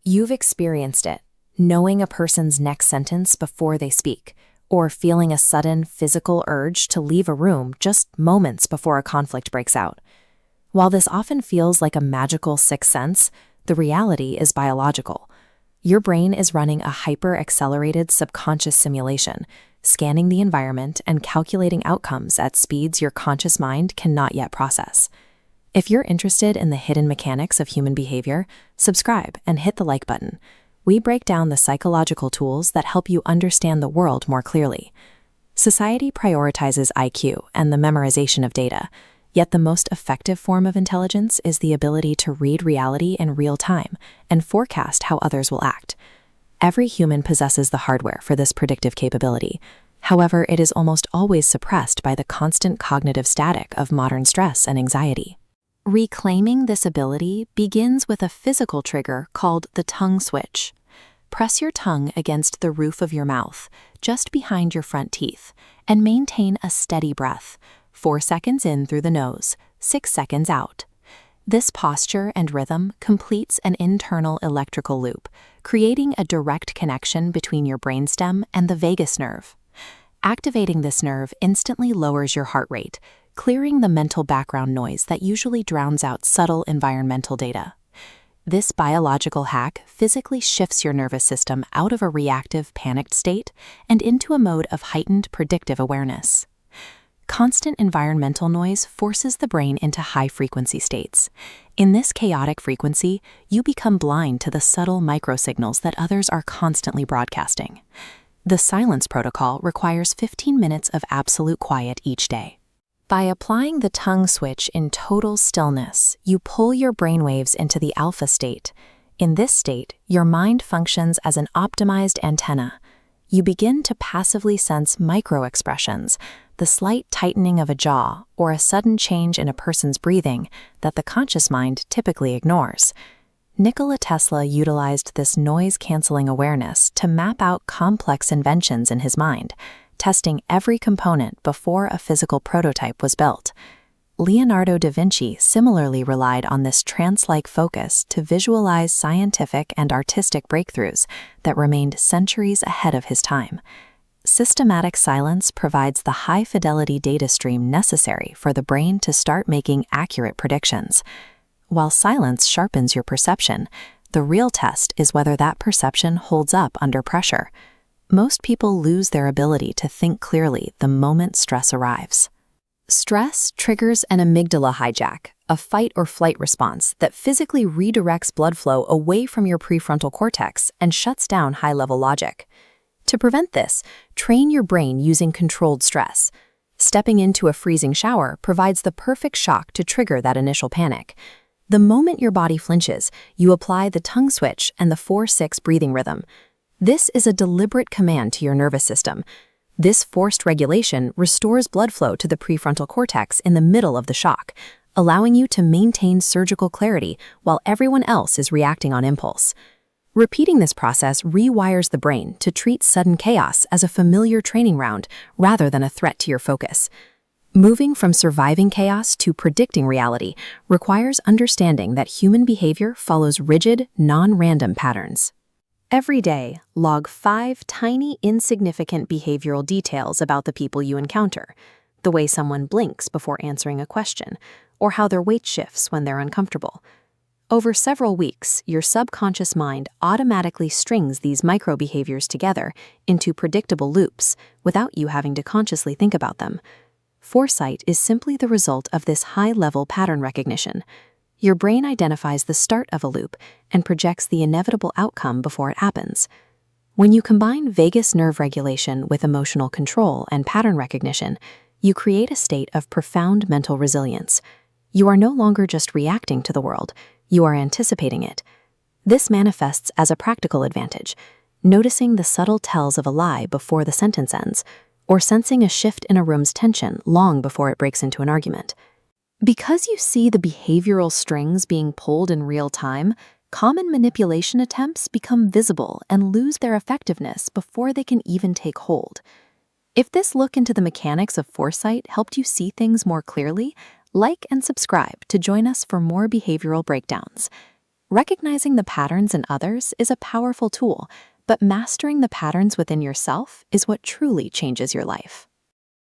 You've experienced it, knowing a person's next sentence before they speak, or feeling a sudden physical urge to leave a room just moments before a conflict breaks out. While this often feels like a magical sixth sense, the reality is biological. Your brain is running a hyper-accelerated subconscious simulation, scanning the environment and calculating outcomes at speeds your conscious mind cannot yet process. If you're interested in the hidden mechanics of human behavior, subscribe and hit the like button. We break down the psychological tools that help you understand the world more clearly. Society prioritizes IQ and the memorization of data, yet the most effective form of intelligence is the ability to read reality in real time and forecast how others will act. Every human possesses the hardware for this predictive capability. However, it is almost always suppressed by the constant cognitive static of modern stress and anxiety. Reclaiming this ability begins with a physical trigger called the tongue switch. Press your tongue against the roof of your mouth, just behind your front teeth, and maintain a steady breath, 4 seconds in through the nose, 6 seconds out. This posture and rhythm completes an internal electrical loop, creating a direct connection between your brainstem and the vagus nerve. Activating this nerve instantly lowers your heart rate, clearing the mental background noise that usually drowns out subtle environmental data. This biological hack physically shifts your nervous system out of a reactive, panicked state and into a mode of heightened predictive awareness. Constant environmental noise forces the brain into high-frequency states. In this chaotic frequency, you become blind to the subtle microsignals that others are constantly broadcasting. The silence protocol requires 15 minutes of absolute quiet each day. By applying the tongue switch in total stillness, you pull your brainwaves into the alpha state. In this state, your mind functions as an optimized antenna. You begin to passively sense micro-expressions, the slight tightening of a jaw or a sudden change in a person's breathing that the conscious mind typically ignores. Nikola Tesla utilized this noise-canceling awareness to map out complex inventions in his mind, testing every component before a physical prototype was built. Leonardo da Vinci similarly relied on this trance-like focus to visualize scientific and artistic breakthroughs that remained centuries ahead of his time. Systematic silence provides the high-fidelity data stream necessary for the brain to start making accurate predictions. While silence sharpens your perception, the real test is whether that perception holds up under pressure. Most people lose their ability to think clearly the moment stress arrives. Stress triggers an amygdala hijack, a fight-or-flight response that physically redirects blood flow away from your prefrontal cortex and shuts down high-level logic. To prevent this, train your brain using controlled stress. Stepping into a freezing shower provides the perfect shock to trigger that initial panic. The moment your body flinches, you apply the tongue switch and the 4-6 breathing rhythm. This is a deliberate command to your nervous system. This forced regulation restores blood flow to the prefrontal cortex in the middle of the shock, allowing you to maintain surgical clarity while everyone else is reacting on impulse. Repeating this process rewires the brain to treat sudden chaos as a familiar training round rather than a threat to your focus. Moving from surviving chaos to predicting reality requires understanding that human behavior follows rigid, non-random patterns. Every day, log 5 tiny, insignificant behavioral details about the people you encounter: the way someone blinks before answering a question, or how their weight shifts when they're uncomfortable. Over several weeks, your subconscious mind automatically strings these micro-behaviors together into predictable loops without you having to consciously think about them. Foresight is simply the result of this high-level pattern recognition. Your brain identifies the start of a loop and projects the inevitable outcome before it happens. When you combine vagus nerve regulation with emotional control and pattern recognition, you create a state of profound mental resilience. You are no longer just reacting to the world, you are anticipating it. This manifests as a practical advantage, noticing the subtle tells of a lie before the sentence ends, or sensing a shift in a room's tension long before it breaks into an argument. Because you see the behavioral strings being pulled in real time, common manipulation attempts become visible and lose their effectiveness before they can even take hold. If this look into the mechanics of foresight helped you see things more clearly, like and subscribe to join us for more behavioral breakdowns. Recognizing the patterns in others is a powerful tool, but mastering the patterns within yourself is what truly changes your life.